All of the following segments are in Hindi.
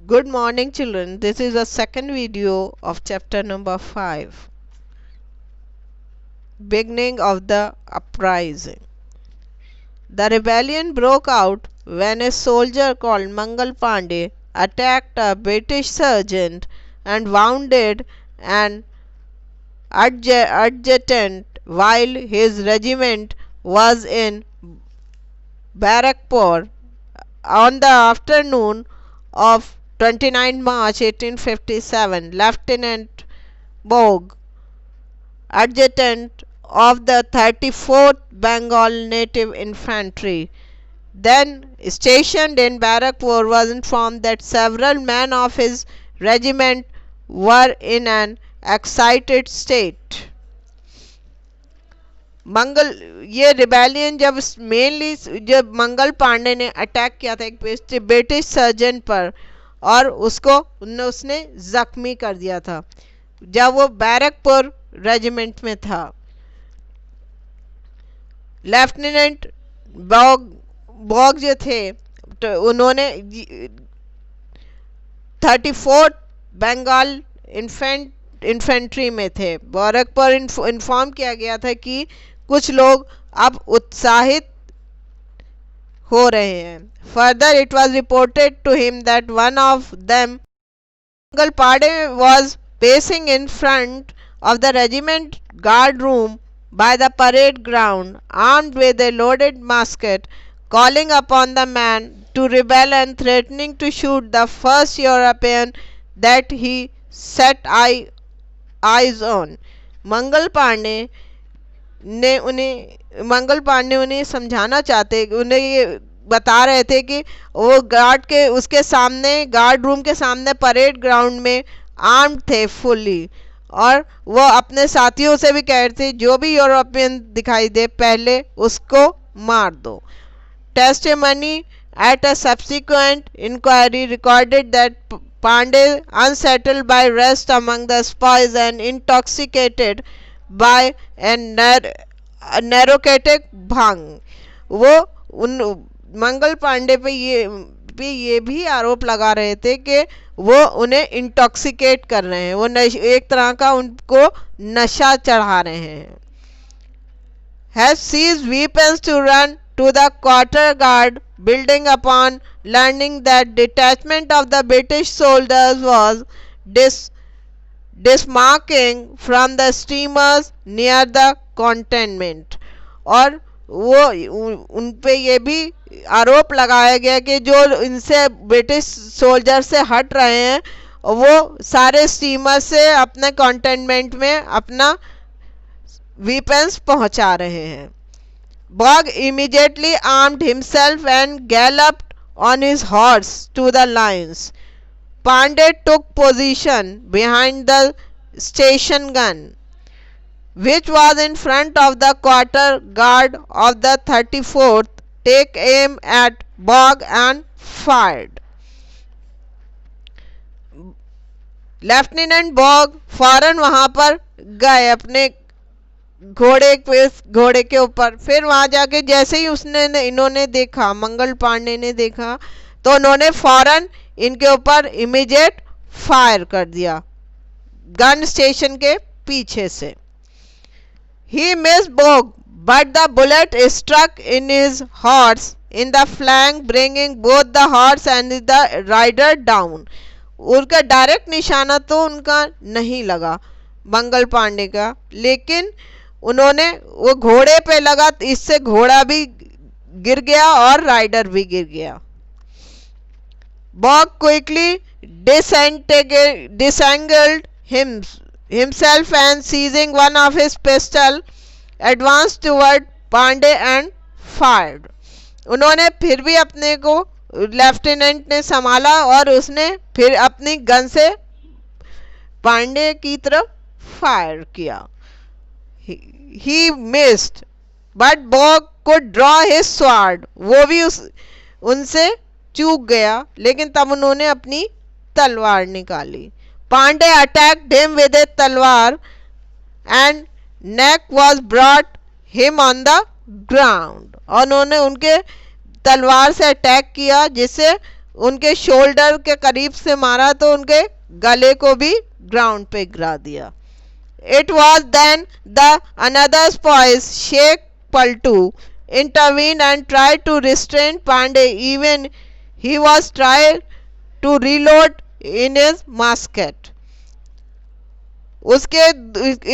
Good morning, children. This is the second video of chapter number 5, beginning of the uprising. The rebellion broke out when a soldier called Mangal Pandey attacked a British sergeant and wounded an adjutant while his regiment was in Barakpur. On the afternoon of 29 March 1857, Lieutenant Bog, adjutant of the 34th Bengal Native Infantry, then stationed in Barakpur, was informed that several men of his regiment were in an excited state. मंगल ये रिबेलियन जब मेनली जब मंगल पांडे ने अटैक किया था एक ब्रिटिश सर्जन पर और उसने जख्मी कर दिया था जब वो बैरकपुर रेजिमेंट में था। लेफ्टिनेंट बॉग जो थे तो उन्होंने 34 बंगाल इन्फेंट्री में थे। बैरकपुर इन्फॉर्म किया गया था कि कुछ लोग अब उत्साहित हो रहे हैं। Further it was reported to him that one of them Mangal Pandey was pacing in front of the regiment guard room by the parade ground, armed with a loaded musket, calling upon the man to rebel and threatening to shoot the first European that he set eyes on. Mangal Pandey उन्हें समझाना चाहते, उन्हें ये बता रहे थे कि वो गार्ड रूम के सामने परेड ग्राउंड में आर्म्ड थे फुली, और वो अपने साथियों से भी कह रहे थे जो भी यूरोपियन दिखाई दे पहले उसको मार दो। Testimony at a subsequent inquiry recorded that Pandey unsettled by rest among the spies and intoxicated by a narcotic bhang. वो उन मंगल पांडे पे ये भी आरोप लगा रहे थे कि वो उन्हें इंटॉक्सिकेट कर रहे हैं, वो एक तरह का उनको नशा चढ़ा रहे हैं। Has seized weapons to run to the quarter guard building upon learning that detachment of the British soldiers was dismarking from the steamers near the cantonment। और वो उन पे ये भी आरोप लगाया गया कि जो इनसे ब्रिटिश सोल्जर से हट रहे हैं वो सारे स्टीमर से अपने कंटेनमेंट में अपना वेपन्स पहुंचा रहे हैं। Baugh immediately armed himself and galloped on his horse to the lines. Pandey took position behind the station gun which was in front of the quarter guard of the 34th, take aim at Bog and fired. Lieutenant Bog फौरन वहां पर गए अपने घोड़े के ऊपर। फिर वहां जाके जैसे ही इन्होंने देखा, मंगल पांडे ने देखा, तो उन्होंने फौरन इनके ऊपर इमीडिएट फायर कर दिया गन स्टेशन के पीछे से। He missed Bog, but the bullet struck in his horse in the flank, bringing both the horse and the rider down. उनका डायरेक्ट निशाना तो उनका नहीं लगा मंगल पांडे का, लेकिन उन्होंने वो घोड़े पे लगा, इससे घोड़ा भी गिर गया और राइडर भी गिर गया। Bog quickly disentangled himself and seizing one of his pistol advanced toward Pandey and fired। उन्होंने फिर भी अपने को लेफ्टिनेंट ने संभाला और उसने फिर अपनी गन से पांडे की तरफ फायर किया। He missed, but Bog could draw his sword। वो भी उनसे चूक गया, लेकिन तब उन्होंने अपनी तलवार निकाली। Pandey attacked him with a talwar and neck was brought him on the ground। और उन्होंने उनके तलवार से अटैक किया जिससे उनके शोल्डर के करीब से मारा तो उनके गले को भी ग्राउंड पे गिरा दिया। It was then the another spoils Sheikh Paltu intervened and tried to restrain Pandey. Even he was trying to reload in his musket. उसके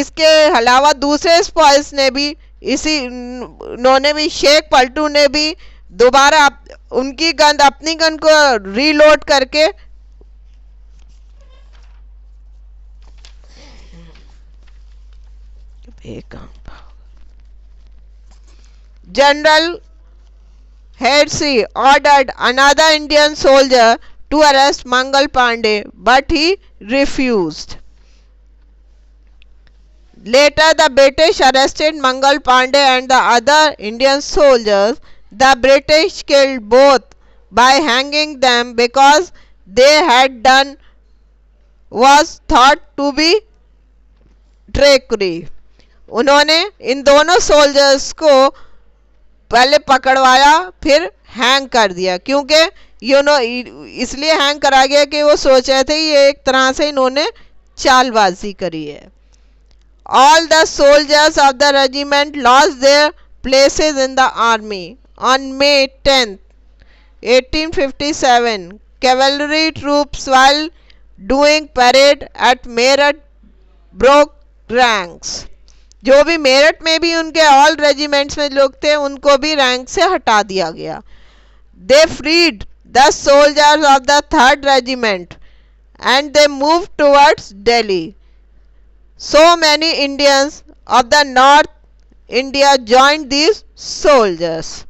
इसके अलावा दूसरे स्पॉइल्स ने भी उन्होंने भी शेख पलटू ने भी दोबारा उनकी गन अपनी गन को रीलोड करके general हेडसी ordered another Indian soldier to arrest Mangal Pandey, but he refused. Later, the British arrested Mangal Pandey and the other Indian soldiers. The British killed both by hanging them because they had done was thought to be trickery. उन्होंने इन दोनों सोल्जर्स को पहले पकड़वाया फिर हैंग कर दिया, क्योंकि इसलिए हैंग करा गया कि वो सोच रहे थे ये एक तरह से इन्होंने चालबाजी करी है। All the soldiers of the regiment lost their places in the army. On May 10, 1857, cavalry troops, while doing parade at Meerut, broke ranks. जो भी मेरठ में भी उनके ऑल रेजिमेंट्स में लोग थे उनको भी रैंक से हटा दिया गया। They freed the soldiers of the 3rd regiment and they moved towards Delhi. So many Indians of the North India joined these soldiers.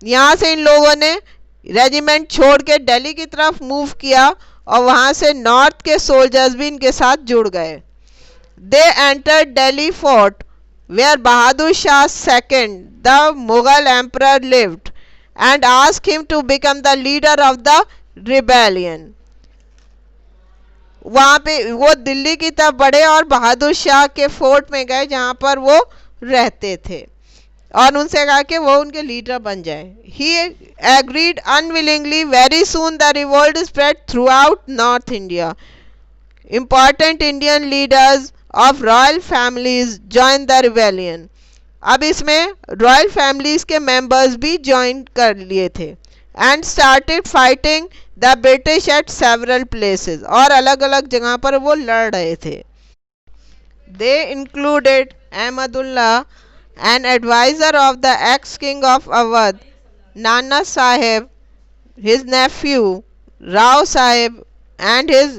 यहाँ से इन लोगों ने रेजिमेंट छोड़ के दिल्ली की तरफ मूव किया और वहाँ से नॉर्थ के सोल्जर्स भी इनके साथ जुड़ गए। They entered Delhi fort where Bahadur Shah II, the Mughal emperor, lived and asked him to become the leader of the rebellion. वहाँ पे वो दिल्ली की तरफ बढ़े और बहादुर शाह के फोर्ट में गए जहाँ पर वो रहते थे और उनसे कहा कि वो उनके लीडर बन जाए। He agreed unwillingly. Very soon the revolt spread throughout North India. Important Indian leaders of royal families joined the rebellion. अब इसमें रॉयल फैमिलीज के मेंबर्स भी ज्वाइन कर लिए थे and started fighting the British at several places. और अलग अलग जगह पर वो लड़ रहे थे। They included Ahmadullah, an advisor of the ex-king of Awadh, Nana Sahib, his nephew Rao Sahib, and his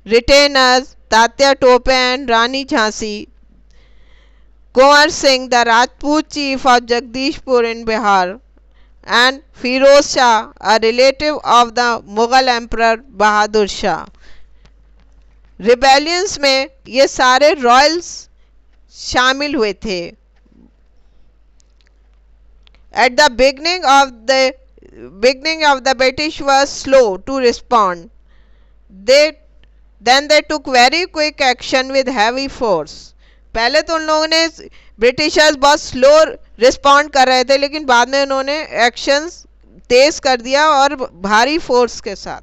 retainers Tatya Tope and Rani Jhansi, Kunwar Singh, the Rajput chief of Jagdishpur in Bihar, and Firoz Shah, a relative of the Mughal emperor Bahadur Shah. Rebellions में ये सारे रॉयल्स शामिल हुए थे। At the beginning of the British was slow to respond. Then they took very quick action with heavy force. पहले तो उन लोगों ने ब्रिटिशर्स बहुत स्लो रिस्पॉन्ड कर रहे थे, लेकिन बाद में उन्होंने एक्शंस तेज कर दिया और भारी फोर्स के साथ।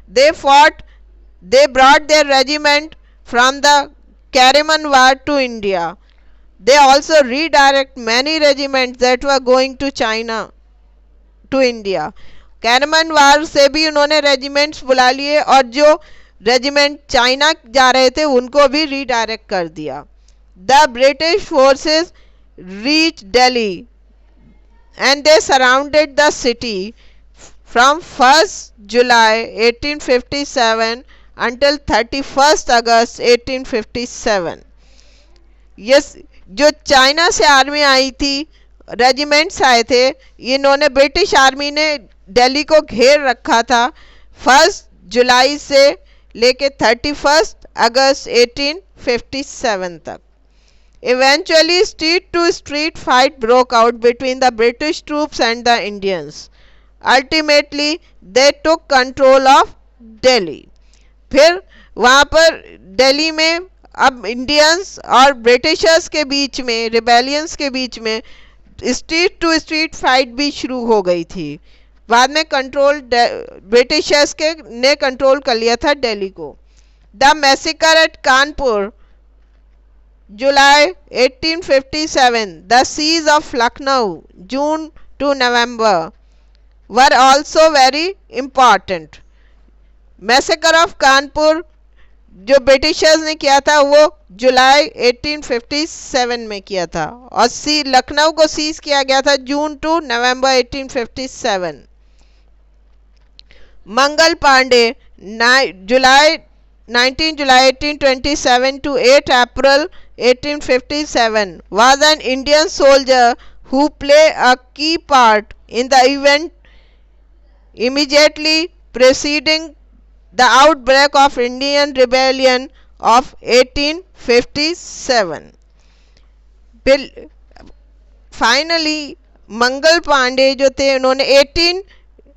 They brought their regiment from the Karaman War to India. They also redirect many regiments that were going to China to India. कैरमन वार से भी उन्होंने रेजिमेंट्स बुला लिए और जो रेजिमेंट चाइना जा रहे थे उनको भी रीडायरेक्ट कर दिया। The British forces reached Delhi and they surrounded the city from 1st July 1857 until 31st August 1857. Yes जो चाइना से आर्मी आई थी, रेजिमेंट्स आए थे, इन्होंने ब्रिटिश आर्मी ने दिल्ली को घेर रखा था 1 जुलाई से लेके 31 अगस्त 1857 तक। Eventually, street to street fight broke out between the British troops and the Indians. Ultimately, they took control of Delhi. फिर वहाँ पर दिल्ली में अब इंडियंस और ब्रिटिशर्स के बीच में, रिबेलियंस के बीच में स्ट्रीट टू स्ट्रीट फाइट भी शुरू हो गई थी। बाद में कंट्रोल ब्रिटिशर्स के ने कंट्रोल कर लिया था दिल्ली को। The massacre at Kanpur July 1857, the siege of Lucknow June to November were also very important. Massacre of Kanpur जो ब्रिटिशर्स ने किया था वो जुलाई 1857 में किया था और लखनऊ को सीज किया गया था June to November 1857। Mangal Pandey जुलाई 19 July 1827 to 8 April 1857 was an Indian soldier who played a key part in the event immediately preceding the outbreak of Indian Rebellion of 1857. Finally Mangal Pandey जो थे उन्होंने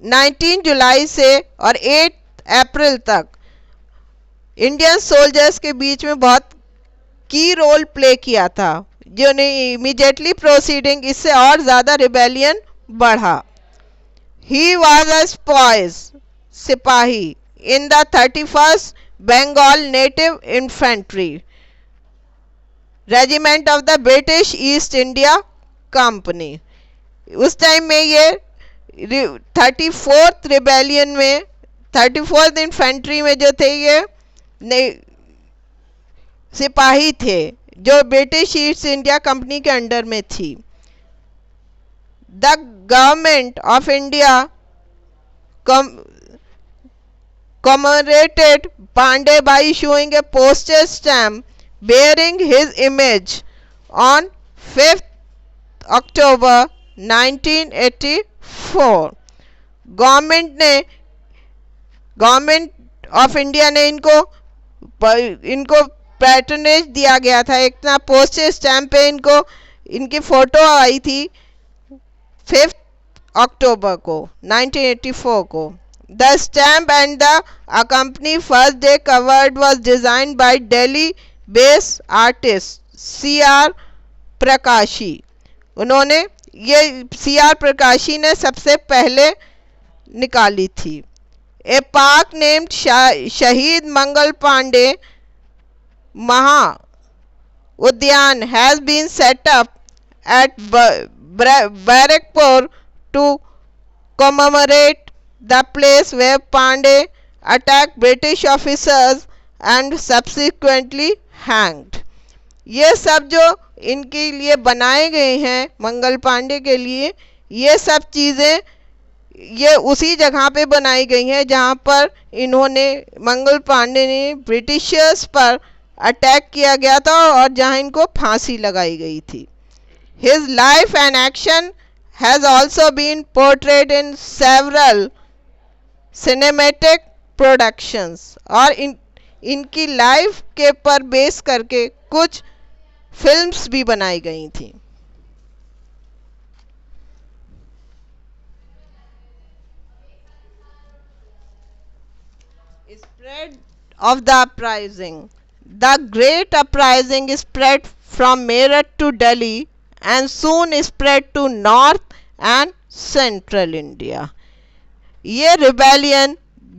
19 जुलाई से और 8 अप्रैल तक इंडियन सोल्जर्स के बीच में बहुत की रोल प्ले किया था जो ने इमीडिएटली प्रोसीडिंग इससे और ज़्यादा रिबेलियन बढ़ा। He was a sepoy sipahi in the 31st Bengal native infantry regiment of the British East India Company. उस टाइम में ये 34th रिबेलियन में 34th इन्फेंट्री में जो थे ये सिपाही थे जो ब्रिटिश ईस्ट इंडिया कंपनी के अंडर में थी। The government of India commemorated Pandey by issuing a postage stamp bearing his image on 5th October 1984। Government of India ने इनको पैटर्नेज दिया गया था। एक ना पोस्टेज स्टैम्प पे इनकी फोटो आई थी 5 अक्टूबर को 1984 को। The stamp and the accompanying first day covered was designed by Delhi based artist C.R. प्रकाशी। उन्होंने ये C.R. प्रकाशी ने सबसे पहले निकाली थी। ए पार्क नेम्ड शहीद मंगल पांडे महा उद्यान has been set up at Barrackpur to commemorate the place where Pandey attacked British officers and subsequently hanged। ये सब जो इनके लिए बनाए गए हैं मंगल पांडे के लिए, ये सब चीज़ें ये उसी जगह पे बनाई गई हैं जहाँ पर इन्होंने मंगल पांडे ने ब्रिटिशर्स पर अटैक किया गया था और जहाँ इनको फांसी लगाई गई थी। His life and action has also been portrayed in several cinematic productions और इनकी लाइफ के पर बेस करके कुछ फिल्म्स भी बनाई गई थी। Spread of the uprising। The great uprising spread from Meerut to Delhi and soon spread to North and Central India। ये रिबेलियन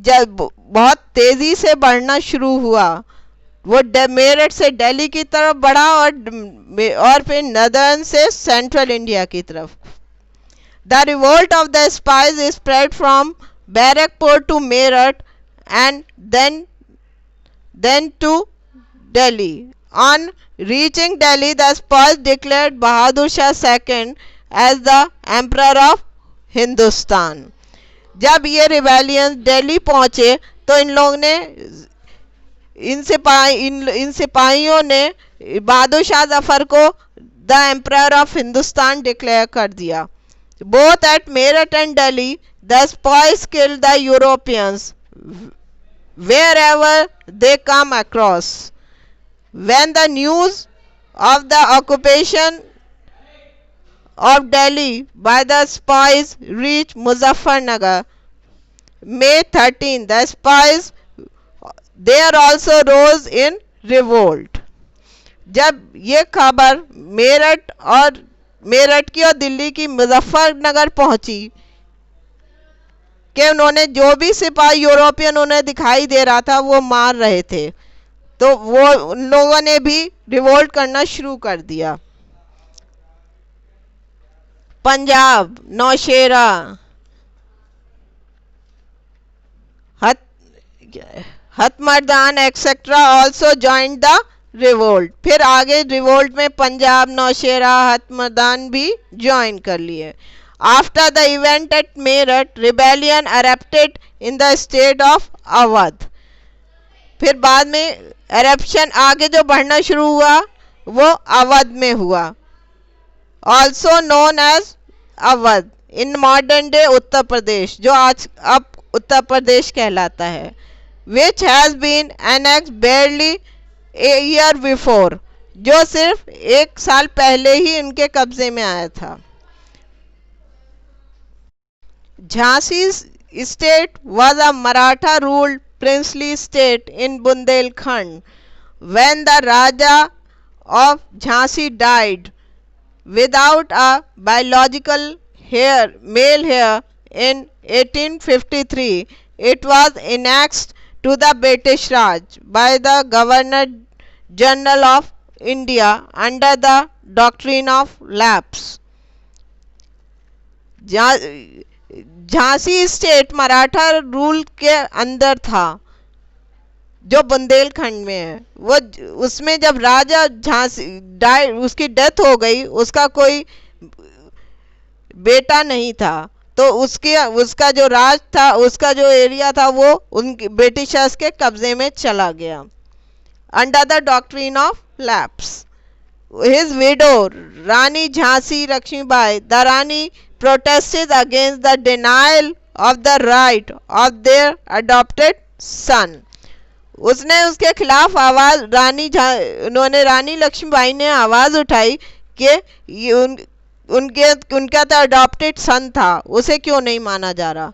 जब बहुत तेज़ी से बढ़ना शुरू हुआ वो मेरठ से दिल्ली की तरफ बढ़ा और फिर नदर्न से सेंट्रल इंडिया की तरफ। The revolt of the sepoys spread from Barrackpore to Meerut and then to Delhi। On reaching Delhi, the spies declared Bahadur Shah II as the Emperor of Hindustan। जब ये रिबेलियन दिल्ली पहुंचे तो इन लोगों ने इन सिपाहियों ने बहादुर शाह जफर को the emperor of Hindustan declare कर दिया। Both at Meerut and Delhi the spice killed the Europeans wherever they come across। When the news of the occupation of Delhi by the spies reached Muzaffarnagar May 13, the spies there also rose in revolt। जब ये खबर मेरठ की और दिल्ली की मुजफ्फरनगर पहुंची कि उन्होंने जो भी सिपाही यूरोपियन उन्हें दिखाई दे रहा था वो मार रहे थे, तो वो उन लोगों ने भी रिवोल्ट करना शुरू कर दिया। पंजाब, नौशेरा, हथमर्दान etcetera also join the revolt. फिर आगे रिवोल्ट में पंजाब, नौशेरा, हथमर्दान भी ज्वाइन कर लिए। After the event at Meerut, rebellion erupted in the state of Awadh. फिर बाद में एरप्शन आगे जो बढ़ना शुरू हुआ वो अवध में हुआ, also known as Awadh in modern day Uttar Pradesh, जो आज अब उत्तर प्रदेश कहलाता है, which has been annex barely a year before, जो सिर्फ एक साल पहले ही उनके कब्जे में आया था। Jhansi state was a Maratha ruled princely state in Bundelkhand. When the Raja of Jhansi died without a biological male heir in 1853, it was annexed to the British Raj by the Governor General of India under the doctrine of lapse. Jhansi state Maratha rule के अंदर था जो बुंदेलखंड में है। वो उसमें जब राजा झांसी उसकी डेथ हो गई, उसका कोई बेटा नहीं था, तो उसका जो राज था, उसका जो एरिया था, वो उनके ब्रिटिशर्स के कब्जे में चला गया under the doctrine of lapse. His widow Rani Jhansi Lakshmibai the Rani protested against the denial of the right of their adopted son. उसने उसके खिलाफ आवाज उन्होंने रानी लक्ष्मीबाई ने आवाज उठाई कि उनका तो अडॉप्टेड सन था, उसे क्यों नहीं माना जा रहा।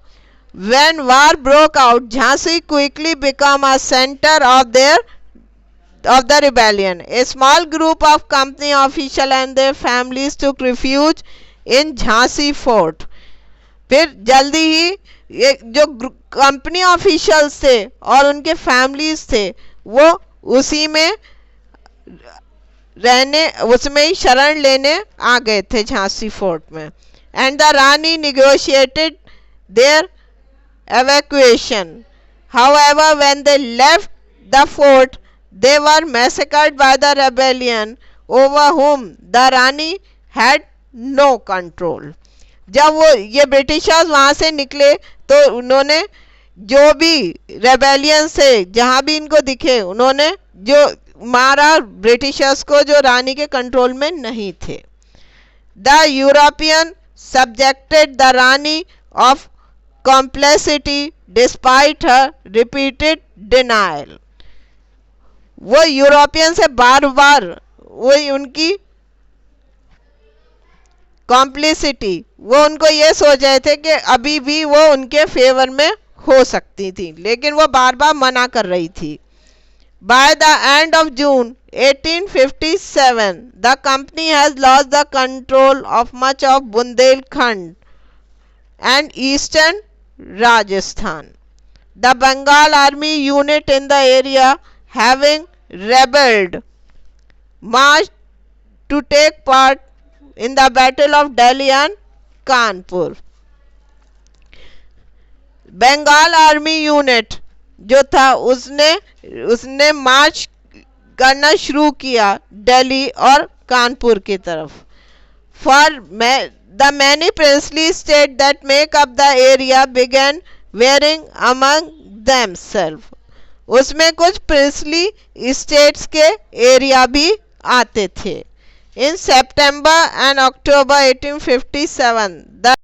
When war broke out, Jhansi quickly became a center of the rebellion. A small group of company officials and their families took refuge in Jhansi fort. फिर जल्दी ही ये जो कंपनी ऑफिशियल्स थे और उनके फैमिलीज थे वो उसी में उसमें ही शरण लेने आ गए थे झांसी फोर्ट में। And the Rani negotiated their evacuation. However when they left the fort they were massacred by the rebellion over whom the Rani had no control. जब वो ये ब्रिटिशर्स वहाँ से निकले तो उन्होंने जो भी रेबेलियन से जहाँ भी इनको दिखे उन्होंने जो मारा ब्रिटिशर्स को, जो रानी के कंट्रोल में नहीं थे। The European subjected the Rani of complexity despite her repeated denial. वो यूरोपियन से बार बार वो उनकी कॉम्प्लिसिटी, वो उनको ये सोच रहे थे कि अभी भी वो उनके फेवर में हो सकती थी, लेकिन वो बार बार मना कर रही थी। By the end of June 1857 the company has lost the control of much of Bundelkhand and eastern Rajasthan. The Bengal army unit in the area having rebelled march to take part in the battle of Delhi and Kanpur. Bengal army unit जो था उसने मार्च करना शुरू किया दिल्ली और कानपुर की तरफ। For the many princely state that make up the area began warring among themselves. उसमें कुछ प्रिंसली स्टेट्स के एरिया भी आते थे। In September and October 1857, the